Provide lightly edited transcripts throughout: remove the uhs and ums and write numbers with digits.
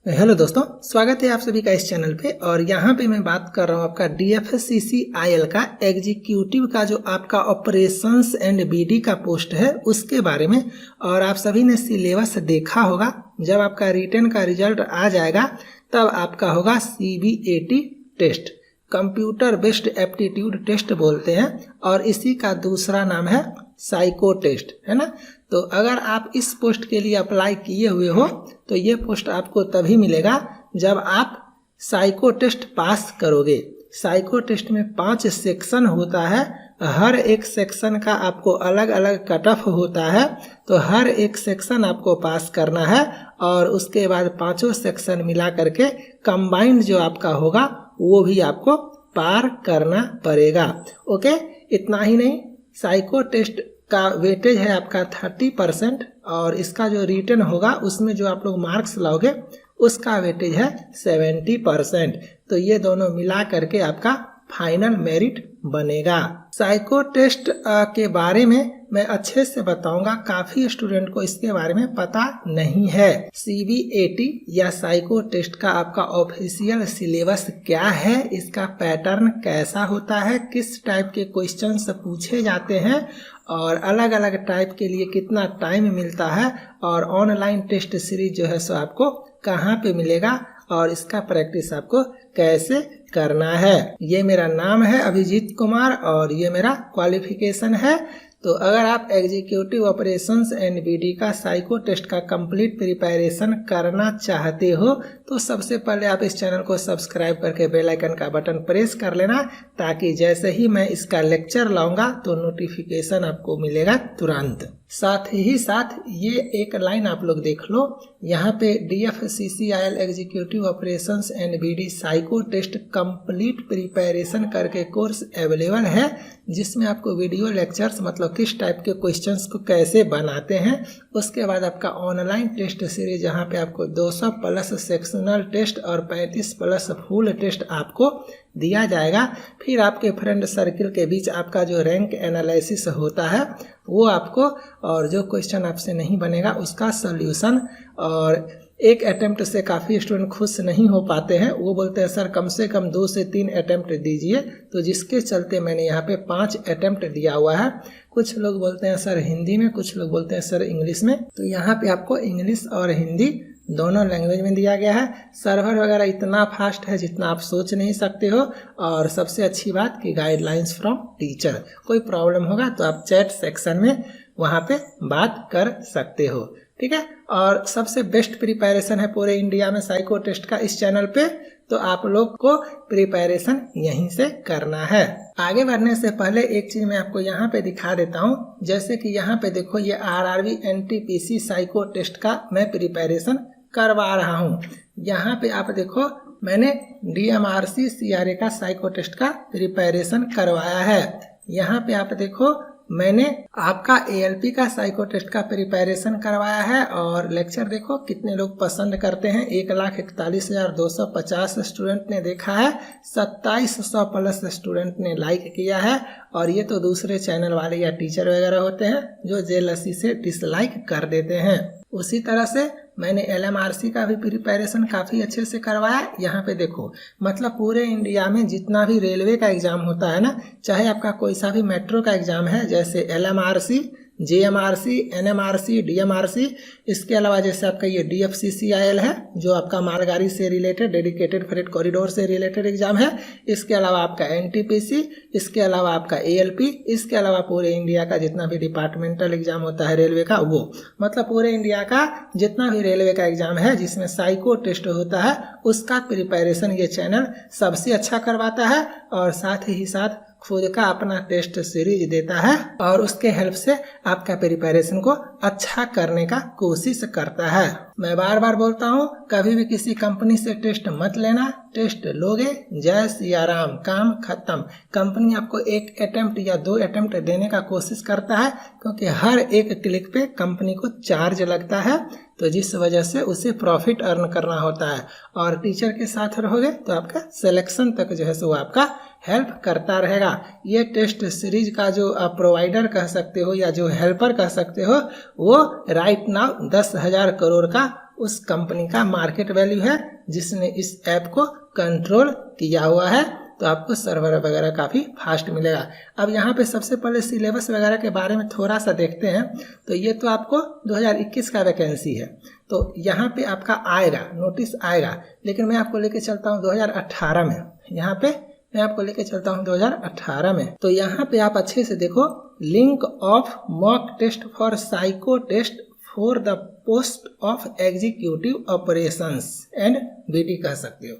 Hello दोस्तों, स्वागत है आप सभी का इस चैनल पे। और यहाँ पे मैं बात कर रहा हूँ आपका DFCCIL का एग्जीक्यूटिव का जो आपका ऑपरेशंस एंड BD का पोस्ट है उसके बारे में। और आप सभी ने सिलेबस देखा होगा, जब आपका रिटन का रिजल्ट आ जाएगा तब आपका होगा CBAT test, computer based aptitude test बोलते हैं, और इसी का दूसरा नाम है साइको टेस्ट, है ना। तो अगर आप इस पोस्ट के लिए अप्लाई किए हुए हो तो ये पोस्ट आपको तभी मिलेगा जब आप साइको टेस्ट पास करोगे। साइको टेस्ट में 5 सेक्शन होता है, हर एक सेक्शन का आपको अलग अलग कट ऑफ होता है, तो हर एक सेक्शन आपको पास करना है और उसके बाद 5 सेक्शन मिला करके कंबाइंड जो आपका होगा वो भी आपको पार करना पड़ेगा। ओके, इतना ही नहीं, साइको टेस्ट का वेटेज है आपका 30% और इसका जो रिटन होगा उसमें जो आप लोग मार्क्स लाओगे उसका वेटेज है 70%। तो ये दोनों मिला करके आपका फाइनल मेरिट बनेगा। साइको टेस्ट के बारे में मैं अच्छे से बताऊंगा, काफी स्टूडेंट को इसके बारे में पता नहीं है। CBAT या साइको टेस्ट का आपका ऑफिशियल सिलेबस क्या है, इसका पैटर्न कैसा होता है, किस टाइप के क्वेश्चंस पूछे जाते हैं और अलग अलग टाइप के लिए कितना टाइम मिलता है, और ऑनलाइन टेस्ट सीरीज जो है सो आपको कहाँ पे मिलेगा और इसका प्रैक्टिस आपको कैसे करना है। ये मेरा नाम है अभिजीत कुमार और ये मेरा क्वालिफिकेशन है। तो अगर आप एग्जीक्यूटिव ऑपरेशंस एंड BD का साइको टेस्ट का कंप्लीट प्रिपरेशन करना चाहते हो तो सबसे पहले आप इस चैनल को सब्सक्राइब करके बेल आइकन का बटन प्रेस कर लेना, ताकि जैसे ही मैं इसका लेक्चर लाऊंगा तो नोटिफिकेशन आपको मिलेगा तुरंत। साथ ही साथ ये एक लाइन आप लोग देख लो, यहाँ पे DFCCIL executive operations and BD psycho test complete preparation करके कोर्स अवेलेबल है, जिसमें आपको वीडियो लेक्चर्स मतलब किस टाइप के क्वेश्चंस को कैसे बनाते हैं, उसके बाद आपका ऑनलाइन टेस्ट सीरीज जहाँ पे आपको 200 प्लस सेक्शनल टेस्ट और 35 प्लस फुल टेस्ट आपको दिया जाएगा। फिर आपके फ्रेंड सर्किल के बीच आपका जो रैंक एनालिसिस होता है वो आपको, और जो क्वेश्चन आपसे नहीं बनेगा उसका सॉल्यूशन। और एक अटेम्प्ट से काफ़ी स्टूडेंट खुश नहीं हो पाते हैं, वो बोलते हैं सर कम से कम 2 से 3 अटेम्प्ट दीजिए, तो जिसके चलते मैंने यहाँ पे 5 अटेम्प्ट दिया हुआ है। कुछ लोग बोलते हैं सर हिंदी में, कुछ लोग बोलते हैं सर इंग्लिश में, तो यहाँ पे आपको इंग्लिश और हिंदी दोनों लैंग्वेज में दिया गया है। सर्वर वगैरह इतना फास्ट है जितना आप सोच नहीं सकते हो, और सबसे अच्छी बात कि गाइडलाइंस फ्रॉम टीचर। कोई प्रॉब्लम होगा तो आप चैट सेक्शन में वहाँ पे बात कर सकते हो, ठीक है। और सबसे बेस्ट प्रिपरेशन है पूरे इंडिया में साइको टेस्ट का इस चैनल पे, तो आप लोग को प्रिपरेशन यहीं से करना है। आगे बढ़ने से पहले एक चीज मैं आपको यहाँ पे दिखा देता हूँ, जैसे कि यहाँ पे देखो ये RRB NTPC साइको टेस्ट का मैं प्रिपरेशन करवा रहा हूँ। यहाँ पे आप देखो मैंने DMRC CRA का साइको टेस्ट का प्रिपरेशन करवाया है। यहाँ पे आप देखो मैंने आपका ALP का साइको टेस्ट का प्रिपरेशन करवाया है, और लेक्चर देखो कितने लोग पसंद करते हैं। 1,41,250 स्टूडेंट ने देखा है, 2700 प्लस स्टूडेंट ने लाइक किया है, और ये तो दूसरे चैनल वाले या टीचर वगैरह होते हैं जो जेलसी से डिसलाइक कर देते हैं। उसी तरह से मैंने LMRC का भी प्रिपरेशन काफ़ी अच्छे से करवाया। यहाँ पे देखो मतलब पूरे इंडिया में जितना भी रेलवे का एग्ज़ाम होता है ना, चाहे आपका कोई सा भी मेट्रो का एग्ज़ाम है, जैसे LMRC, JMRC, NMRC, DMRC, इसके अलावा जैसे आपका ये DFCCIL है जो आपका मालगाड़ी से रिलेटेड, डेडिकेटेड फ्रेट कॉरिडोर से रिलेटेड एग्जाम है, इसके अलावा आपका NTPC, इसके अलावा आपका ALP, इसके अलावा पूरे इंडिया का जितना भी डिपार्टमेंटल एग्जाम होता है रेलवे का, वो मतलब पूरे इंडिया का जितना भी रेलवे का एग्जाम है जिसमें साइको टेस्ट होता है उसका प्रिपरेशन ये चैनल सबसे अच्छा करवाता है, और साथ ही साथ खुद का अपना टेस्ट सीरीज देता है और उसके हेल्प से आपका प्रिपरेशन को अच्छा करने का कोशिश करता है। मैं बार बार बोलता हूँ, कभी भी किसी कंपनी से टेस्ट मत लेना, टेस्ट लोगे जय सिया राम, काम खत्म। कंपनी आपको 1 अटेम्प्ट या 2 अटेम्प्ट देने का कोशिश करता है, क्योंकि हर एक क्लिक पे कंपनी को चार्ज लगता है, तो जिस वजह से उसे प्रॉफिट अर्न करना होता है। और टीचर के साथ रहोगे तो आपका सिलेक्शन तक जो है सो आपका हेल्प करता रहेगा। ये टेस्ट सीरीज का जो आप प्रोवाइडर कह सकते हो या जो हेल्पर कह सकते हो, वो राइट नाउ 10,000 करोड़ का उस कंपनी का मार्केट वैल्यू है जिसने इस ऐप को कंट्रोल किया हुआ है, तो आपको सर्वर वगैरह काफ़ी फास्ट मिलेगा। अब यहाँ पे सबसे पहले सिलेबस वगैरह के बारे में थोड़ा सा देखते हैं। तो ये तो आपको 2021 का वैकेंसी है, तो यहाँ पे आपका आएगा, नोटिस आएगा, लेकिन मैं आपको लेके चलता हूँ 2018 में। यहाँ पे मैं आपको लेके चलता हूँ 2018 में। तो यहाँ पे आप अच्छे से देखो, link of mock test for psycho test for the post of executive operations and BD कह सकते हो,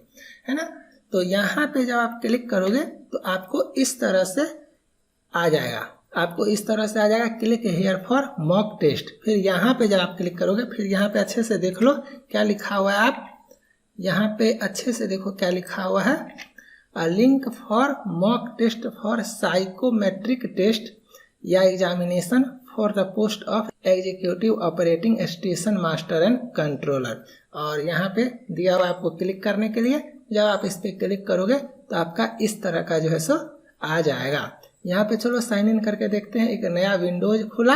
है ना। तो यहाँ पे जब आप क्लिक करोगे तो आपको इस तरह से आ जाएगा, आपको इस तरह से आ जाएगा, click here for mock test. फिर यहाँ पे जब आप क्लिक करोगे, फिर यहाँ पे अच्छे से देख लो क्या लिखा हुआ है। आप यहाँ पे अच्छे से देखो क्या लिखा हुआ है, a link for mock test for psychometric test या examination for the post of executive operating station master and controller. और यहाँ पे दिया हुआ आपको क्लिक करने के लिए, जब आप इस पे क्लिक करोगे तो आपका इस तरह का जो है सो आ जाएगा। यहाँ पे चलो साइन इन करके देखते हैं, एक नया विंडोज खुला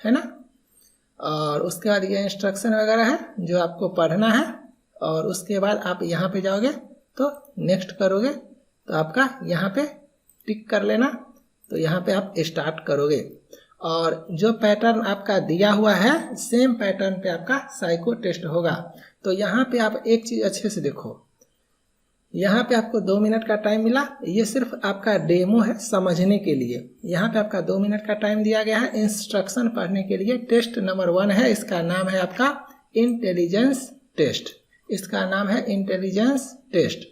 है ना। और उसके बाद ये इंस्ट्रक्शन वगैरह है जो आपको पढ़ना है, और उसके बाद आप यहाँ पे जाओगे तो नेक्स्ट करोगे तो आपका यहाँ पे टिक कर लेना, तो यहाँ पे आप स्टार्ट करोगे। और जो पैटर्न आपका दिया हुआ है सेम पैटर्न पे आपका साइको टेस्ट होगा। तो यहाँ पे आप एक चीज़ अच्छे से देखो, यहाँ पे आपको 2 मिनट का टाइम मिला, ये सिर्फ आपका डेमो है समझने के लिए। यहाँ पे आपका 2 मिनट का टाइम दिया गया है इंस्ट्रक्शन पढ़ने के लिए। टेस्ट नंबर 1 है, इसका नाम है आपका इंटेलिजेंस टेस्ट, इसका नाम है इंटेलिजेंस टेस्ट।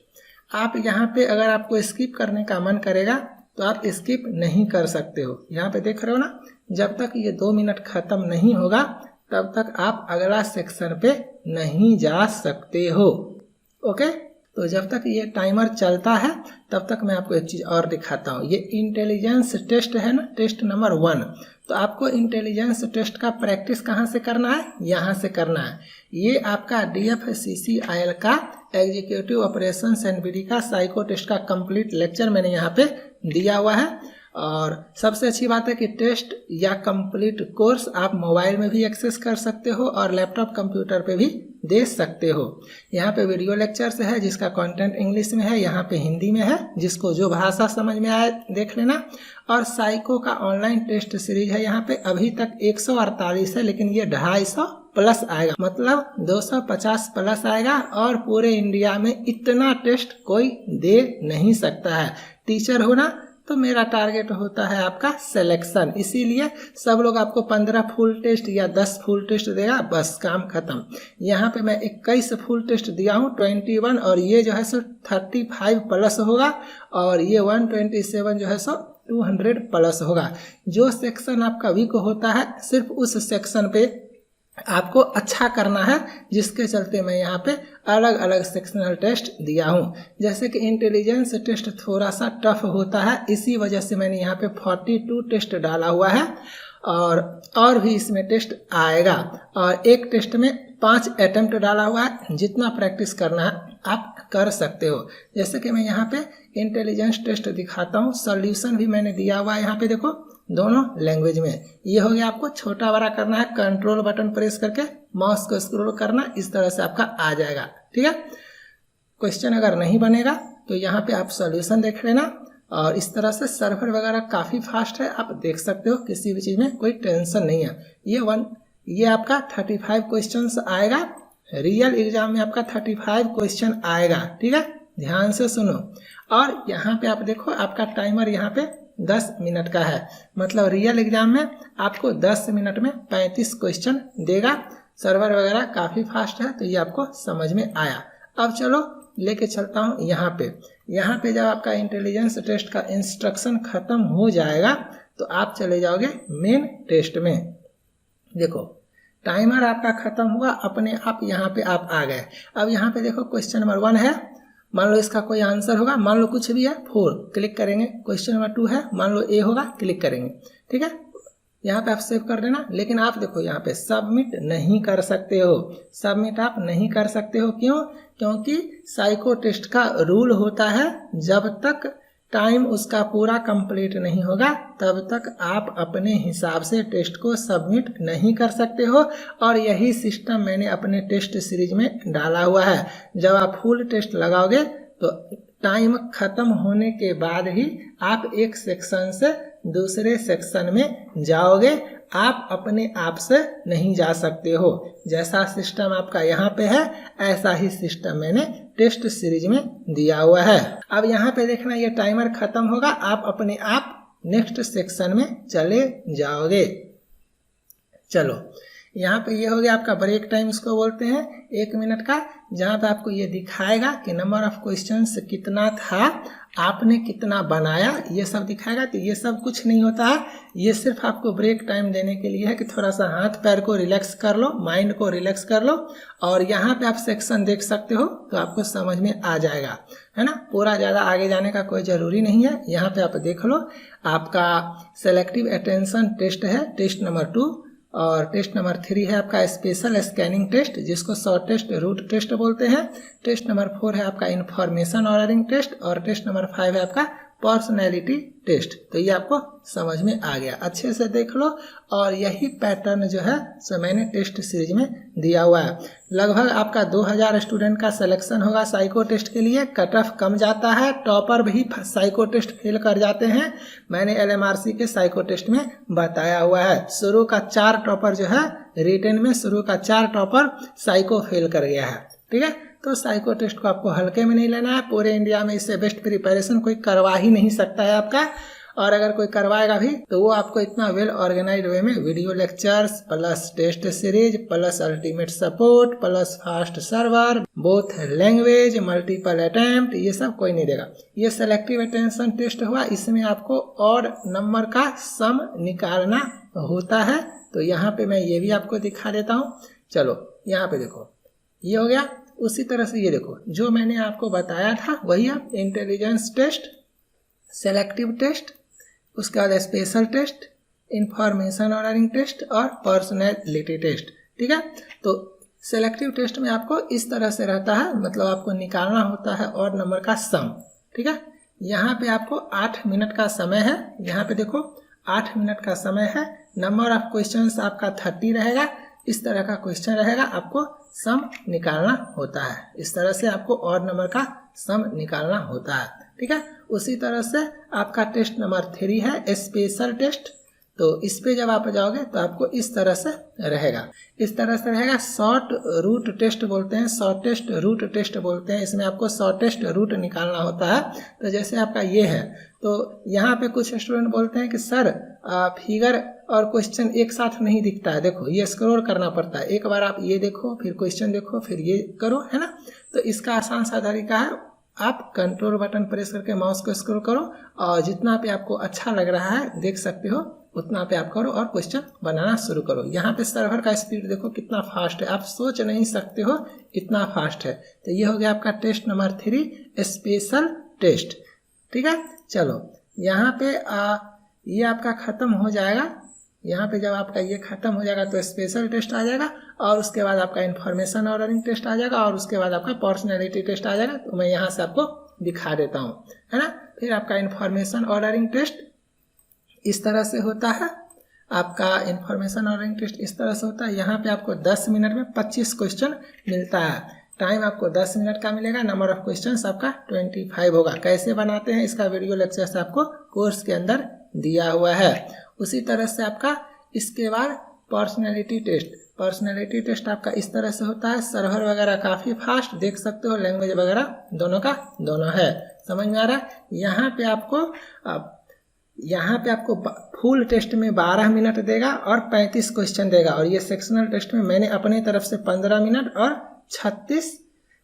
आप यहाँ पे अगर आपको स्किप करने का मन करेगा तो आप स्किप नहीं कर सकते हो। यहाँ पे देख रहे हो ना, जब तक ये 2 मिनट खत्म नहीं होगा तब तक आप अगला सेक्शन पे नहीं जा सकते हो। ओके, तो जब तक ये टाइमर चलता है तब तक मैं आपको एक चीज़ और दिखाता हूँ। ये इंटेलिजेंस टेस्ट है ना, टेस्ट नंबर 1। तो आपको इंटेलिजेंस टेस्ट का प्रैक्टिस कहाँ से करना है, यहाँ से करना है। ये आपका DFCCIL का एग्जीक्यूटिव ऑपरेशंस एंड बीडी का साइको टेस्ट का कंप्लीट लेक्चर मैंने यहाँ पे दिया हुआ है। और सबसे अच्छी बात है कि टेस्ट या कंप्लीट कोर्स आप मोबाइल में भी एक्सेस कर सकते हो और लैपटॉप कंप्यूटर पे भी दे सकते हो। यहाँ पे वीडियो लेक्चर्स है जिसका कंटेंट इंग्लिश में है, यहाँ पे हिंदी में है, जिसको जो भाषा समझ में आए देख लेना। और साइको का ऑनलाइन टेस्ट सीरीज है, यहाँ पे अभी तक 148 है, लेकिन ये 250 प्लस आएगा, मतलब 250 प्लस आएगा। और पूरे इंडिया में इतना टेस्ट कोई दे नहीं सकता है। टीचर होना तो मेरा टारगेट होता है आपका सिलेक्शन, इसीलिए सब लोग आपको 15 फुल टेस्ट या 10 फुल टेस्ट देगा, बस काम खत्म। यहाँ पे मैं 21 फुल टेस्ट दिया हूँ, 21, और ये जो है सो 35 प्लस होगा, और ये 127 जो है सो 200 प्लस होगा। जो सेक्शन आपका वीक होता है सिर्फ उस सेक्शन पे आपको अच्छा करना है, जिसके चलते मैं यहाँ पे अलग अलग सेक्शनल टेस्ट दिया हूँ। जैसे कि इंटेलिजेंस टेस्ट थोड़ा सा टफ होता है, इसी वजह से मैंने यहाँ पे 42 टेस्ट डाला हुआ है, और भी इसमें टेस्ट आएगा। और एक टेस्ट में 5 अटेम्प्ट डाला हुआ है, जितना प्रैक्टिस करना है आप कर सकते हो। जैसे कि मैं यहाँ पे इंटेलिजेंस टेस्ट दिखाता हूँ, सॉल्यूशन भी मैंने दिया हुआ है यहाँ पे देखो, दोनों लैंग्वेज में। ये हो गया, आपको छोटा बड़ा करना है, कंट्रोल बटन प्रेस करके माउस को स्क्रॉल करना, इस तरह से आपका आ जाएगा। ठीक है, क्वेश्चन अगर नहीं बनेगा तो यहाँ पे आप सॉल्यूशन देख लेना। और इस तरह से सर्वर वगैरह काफ़ी फास्ट है, आप देख सकते हो, किसी भी चीज़ में कोई टेंशन नहीं है। ये आपका 35 क्वेश्चन आएगा, रियल एग्जाम में आपका 35 क्वेश्चन आएगा। ठीक है, ध्यान से सुनो। और यहाँ पे आप देखो, आपका टाइमर यहाँ पे 10 मिनट का है, मतलब रियल एग्जाम में आपको 10 मिनट में 35 क्वेश्चन देगा। सर्वर वगैरह काफ़ी फास्ट है, तो ये आपको समझ में आया। अब चलो लेके चलता हूँ यहाँ पे जब आपका इंटेलिजेंस टेस्ट का इंस्ट्रक्शन खत्म हो जाएगा तो आप चले जाओगे मेन टेस्ट में। देखो टाइमर आपका खत्म हुआ, अपने आप यहाँ पे आप आ गए। अब यहाँ पे देखो क्वेश्चन नंबर 1 है, मान लो इसका कोई आंसर होगा, मान लो कुछ भी है 4, क्लिक करेंगे। क्वेश्चन नंबर 2 है, मान लो ए होगा, क्लिक करेंगे। ठीक है, यहाँ पे आप सेव कर देना। लेकिन आप देखो यहाँ पे सबमिट नहीं कर सकते हो, सबमिट आप नहीं कर सकते हो। क्यों? क्योंकि साइको टेस्ट का रूल होता है, जब तक टाइम उसका पूरा कंप्लीट नहीं होगा तब तक आप अपने हिसाब से टेस्ट को सबमिट नहीं कर सकते हो। और यही सिस्टम मैंने अपने टेस्ट सीरीज में डाला हुआ है। जब आप फुल टेस्ट लगाओगे तो टाइम खत्म होने के बाद ही आप एक सेक्शन से दूसरे सेक्शन में जाओगे, आप अपने आप से नहीं जा सकते हो। जैसा सिस्टम आपका यहाँ पे है ऐसा ही सिस्टम मैंने टेस्ट सीरीज में दिया हुआ है। अब यहाँ पे देखना, ये टाइमर खत्म होगा, आप अपने आप नेक्स्ट सेक्शन में चले जाओगे। चलो, यहाँ पे ये हो गया आपका ब्रेक टाइम, इसको बोलते हैं 1 मिनट का, जहाँ पे आपको ये दिखाएगा कि नंबर ऑफ क्वेश्चंस कितना था, आपने कितना बनाया, ये सब दिखाएगा। तो ये सब कुछ नहीं होता है, ये सिर्फ आपको ब्रेक टाइम देने के लिए है कि थोड़ा सा हाथ पैर को रिलैक्स कर लो, माइंड को रिलैक्स कर लो। और यहाँ पे आप सेक्शन देख सकते हो तो आपको समझ में आ जाएगा, है ना। पूरा ज़्यादा आगे जाने का कोई ज़रूरी नहीं है। यहाँ पे आप देख लो, आपका सेलेक्टिव अटेंशन टेस्ट है, टेस्ट नंबर 2, और टेस्ट नंबर 3 है आपका स्पेशल स्कैनिंग टेस्ट, जिसको शॉर्टेस्ट रूट टेस्ट बोलते हैं। टेस्ट नंबर 4 है आपका इंफॉर्मेशन ऑर्डरिंग टेस्ट, और टेस्ट नंबर 5 है आपका पर्सनैलिटी टेस्ट। तो ये आपको समझ में आ गया, अच्छे से देख लो। और यही पैटर्न जो है सो मैंने टेस्ट सीरीज में दिया हुआ है। लगभग आपका 2000 स्टूडेंट का सिलेक्शन होगा साइको टेस्ट के लिए। कट ऑफ कम जाता है, टॉपर भी साइको टेस्ट फेल कर जाते हैं, मैंने LMRC के साइको टेस्ट में बताया हुआ है। शुरू का 4 टॉपर जो है रिटन में, शुरू का 4 टॉपर साइको फेल कर गया है, ठीक है। तो साइको टेस्ट को आपको हल्के में नहीं लेना है। पूरे इंडिया में इससे बेस्ट प्रिपरेशन कोई करवा ही नहीं सकता है आपका, और अगर कोई करवाएगा भी तो वो आपको इतना वेल ऑर्गेनाइज्ड वे में video lectures plus test series plus ultimate support plus fast server, both language, multiple attempt, ये सब कोई नहीं देगा। ये सेलेक्टिव अटेंशन टेस्ट हुआ, इसमें आपको और नंबर का सम निकालना होता है। तो यहाँ पे मैं ये भी आपको दिखा देता हूँ। चलो, यहाँ पे देखो, ये हो गया। उसी तरह से ये देखो, जो मैंने आपको बताया था वही है, इंटेलिजेंस टेस्ट, सेलेक्टिव टेस्ट, उसके बाद special test, information ordering test और पर्सनैलिटी टेस्ट, ठीक है। तो सेलेक्टिव टेस्ट में आपको इस तरह से रहता है, मतलब आपको निकालना होता है और नंबर का सम, ठीक है। यहाँ पे आपको 8 मिनट का समय है, यहाँ पे देखो 8 मिनट का समय है। नंबर ऑफ क्वेश्चंस आपका 30 रहेगा, इस तरह का क्वेश्चन रहेगा, आपको सम निकालना होता है। इस तरह से आपको और नंबर का सम निकालना होता है, ठीक है। उसी तरह से आपका टेस्ट नंबर 3 है स्पेशल टेस्ट। तो इस पे जब आप जाओगे तो आपको इस तरह से रहेगा, इस तरह से रहेगा। शॉर्ट रूट टेस्ट बोलते हैं, शॉर्टेस्ट रूट टेस्ट बोलते हैं। इसमें आपको शॉर्टेस्ट रूट निकालना होता है। तो जैसे आपका ये है, तो यहाँ पे कुछ स्टूडेंट बोलते हैं कि सर फिगर और क्वेश्चन एक साथ नहीं दिखता है, देखो ये स्क्रॉल करना पड़ता है, एक बार आप ये देखो फिर क्वेश्चन देखो फिर ये करो, है ना। तो इसका आसान सा तरीका है, आप कंट्रोल बटन प्रेस करके माउस को स्क्रॉल करो और जितना पे आपको अच्छा लग रहा है देख सकते हो उतना पे आप करो और क्वेश्चन बनाना शुरू करो। यहाँ पे सर्वर का स्पीड देखो कितना फास्ट है, आप सोच नहीं सकते हो इतना फास्ट है। तो ये हो गया आपका टेस्ट नंबर 3 स्पेशल टेस्ट, ठीक है। चलो, यहाँ पे ये आपका खत्म हो जाएगा। यहाँ पे जब आपका ये खत्म हो जाएगा तो स्पेशल टेस्ट आ जाएगा, और उसके बाद आपका इंफॉर्मेशन ऑर्डरिंग टेस्ट आ जाएगा, और उसके बाद आपका पर्सनैलिटी टेस्ट आ जाएगा। तो मैं यहाँ से आपको दिखा देता हूँ, है ना। फिर आपका इंफॉर्मेशन ऑर्डरिंग टेस्ट इस तरह से होता है, आपका इंफॉर्मेशन ऑर्डरिंग टेस्ट इस तरह से होता है। यहाँ पे आपको 10 मिनट में 25 क्वेश्चन मिलता है, टाइम आपको 10 मिनट का मिलेगा, नंबर ऑफ क्वेश्चंस आपका 25 होगा। कैसे बनाते हैं इसका वीडियो लेक्चर्स आपको कोर्स के अंदर दिया हुआ है। उसी तरह से आपका इसके बाद पर्सनैलिटी टेस्ट, पर्सनैलिटी टेस्ट आपका इस तरह से होता है। सर्वर वगैरह काफ़ी फास्ट, देख सकते हो, लैंग्वेज वगैरह दोनों का दोनों है, समझ में आ रहा है। यहाँ पे आपको फुल टेस्ट में 12 मिनट देगा और 35 क्वेश्चन देगा, और ये सेक्शनल टेस्ट में मैंने अपनी तरफ से 15 मिनट और 36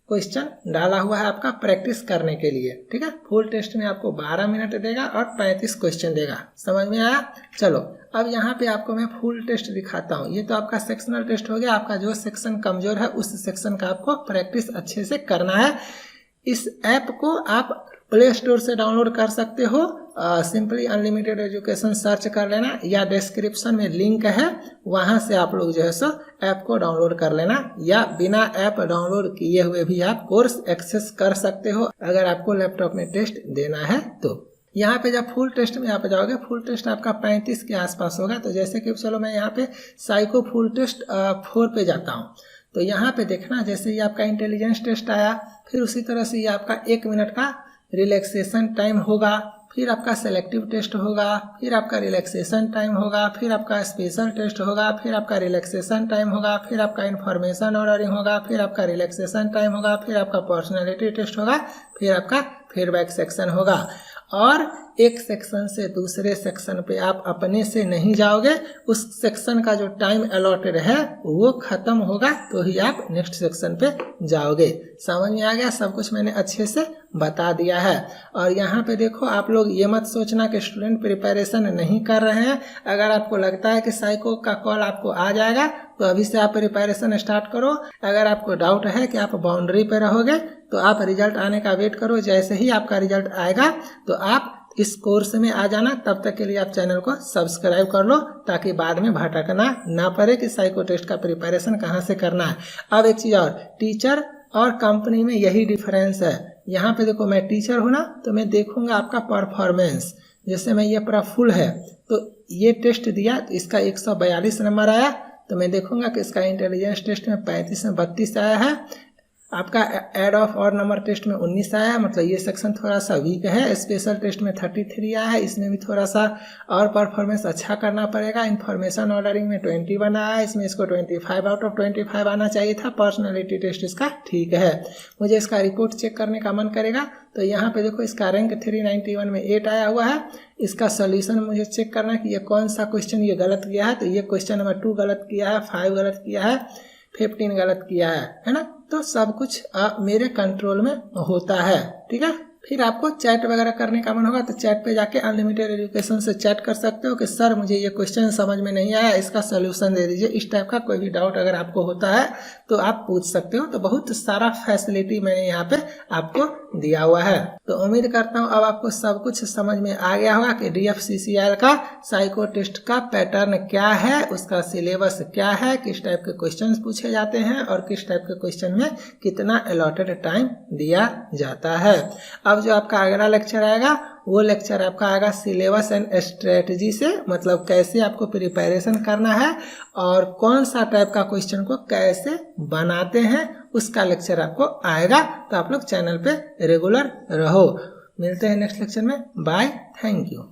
क्वेश्चन डाला हुआ है आपका प्रैक्टिस करने के लिए, ठीक है। फुल टेस्ट में आपको 12 मिनट देगा और 35 क्वेश्चन देगा, समझ में आया। चलो, अब यहाँ पे आपको मैं फुल टेस्ट दिखाता हूँ। ये तो आपका सेक्शनल टेस्ट हो गया, आपका जो सेक्शन कमजोर है उस सेक्शन का आपको प्रैक्टिस अच्छे से करना है। इस ऐप को आप प्ले स्टोर से डाउनलोड कर सकते हो, सिंपली अनलिमिटेड एजुकेशन सर्च कर लेना, या डिस्क्रिप्शन में लिंक है वहां से आप लोग जो है सो ऐप को डाउनलोड कर लेना, या बिना ऐप डाउनलोड किए हुए भी आप कोर्स एक्सेस कर सकते हो अगर आपको लैपटॉप में टेस्ट देना है तो। यहाँ पे जब फुल टेस्ट में यहाँ पे जाओगे, फुल टेस्ट आपका 35 के आसपास होगा। तो जैसे कि चलो मैं यहाँ पे साइको फुल टेस्ट 4 पे जाता हूँ। तो यहाँ पे देखना, जैसे ही आपका इंटेलिजेंस टेस्ट आया, फिर उसी तरह से ये आपका 1 मिनट का रिलैक्सेशन टाइम होगा, फिर आपका सेलेक्टिव टेस्ट होगा, फिर आपका रिलैक्सेशन टाइम होगा, फिर आपका स्पेशल टेस्ट होगा, फिर आपका रिलैक्सेशन टाइम होगा, फिर आपका इन्फॉर्मेशन ऑर्डरिंग होगा, फिर आपका रिलैक्सेशन टाइम होगा, फिर आपका पर्सनैलिटी टेस्ट होगा, फिर आपका फीडबैक सेक्शन होगा। और एक सेक्शन से दूसरे सेक्शन पे आप अपने से नहीं जाओगे, उस सेक्शन का जो टाइम अलॉटेड है वो खत्म होगा तो ही आप नेक्स्ट सेक्शन पे जाओगे। समझ में आ गया? सब कुछ मैंने अच्छे से बता दिया है। और यहाँ पे देखो, आप लोग ये मत सोचना कि स्टूडेंट प्रिपरेशन नहीं कर रहे हैं। अगर आपको लगता है कि साइको का कॉल आपको आ जाएगा तो अभी से आप प्रिपरेशन स्टार्ट करो। अगर आपको डाउट है कि आप बाउंड्री पे रहोगे तो आप रिजल्ट आने का वेट करो। जैसे ही आपका रिजल्ट आएगा तो आप इस कोर्स में आ जाना। तब तक के लिए आप चैनल को सब्सक्राइब कर लो ताकि बाद में भटकना ना पड़े कि साइको टेस्ट का प्रिपरेशन कहाँ से करना है। अब एक चीज़ और, टीचर और कंपनी में यही डिफरेंस है। यहाँ पे देखो, मैं टीचर हूँ ना, तो मैं देखूंगा आपका परफॉर्मेंस। जैसे मैं ये पूरा फुल है तो ये टेस्ट दिया तो इसका 142 नंबर आया, तो मैं देखूंगा कि इसका इंटेलिजेंस टेस्ट में 35 में 32 आया है, आपका ऐड ऑफ और नंबर टेस्ट में 19 आया है, मतलब ये सेक्शन थोड़ा सा वीक है। स्पेशल टेस्ट में 33 आया है, इसमें भी थोड़ा सा और परफॉर्मेंस अच्छा करना पड़ेगा। इन्फॉर्मेशन ऑर्डरिंग में 21 आया है, इसमें इसको 25 आउट ऑफ 25 आना चाहिए था। पर्सनैलिटी टेस्ट इसका ठीक है। मुझे इसका रिपोर्ट चेक करने का मन करेगा तो यहाँ पे देखो, इसका रैंक 391 में 8 आया हुआ है। इसका सोल्यूशन मुझे चेक करना है कि ये कौन सा क्वेश्चन ये गलत किया है। तो ये क्वेश्चन नंबर 2 गलत किया है, 5 गलत किया है, 15 गलत किया है ना। तो सब कुछ मेरे कंट्रोल में होता है, ठीक है। फिर आपको चैट वगैरह करने का मन होगा तो चैट पे जाके अनलिमिटेड एजुकेशन से चैट कर सकते हो कि सर मुझे ये क्वेश्चन समझ में नहीं आया, इसका सोल्यूशन दे दीजिए। इस टाइप का कोई भी डाउट अगर आपको होता है तो आप पूछ सकते हो। तो बहुत सारा फैसिलिटी मैंने यहाँ पे आपको दिया हुआ है। तो उम्मीद करता हूँ अब आपको सब कुछ समझ में आ गया होगा कि DFCCIL का साइको टेस्ट का पैटर्न क्या है, उसका सिलेबस क्या है, किस टाइप के क्वेश्चन पूछे जाते हैं और किस टाइप के क्वेश्चन में कितना अलॉटेड टाइम दिया जाता है। अब जो आपका अगला लेक्चर आएगा वो लेक्चर आपका आएगा सिलेबस एंड स्ट्रेटजी से, मतलब कैसे आपको प्रिपरेशन करना है और कौन सा टाइप का क्वेश्चन को कैसे बनाते हैं, उसका लेक्चर आपको आएगा। तो आप लोग चैनल पे रेगुलर रहो। मिलते हैं नेक्स्ट लेक्चर में। Bye, thank you.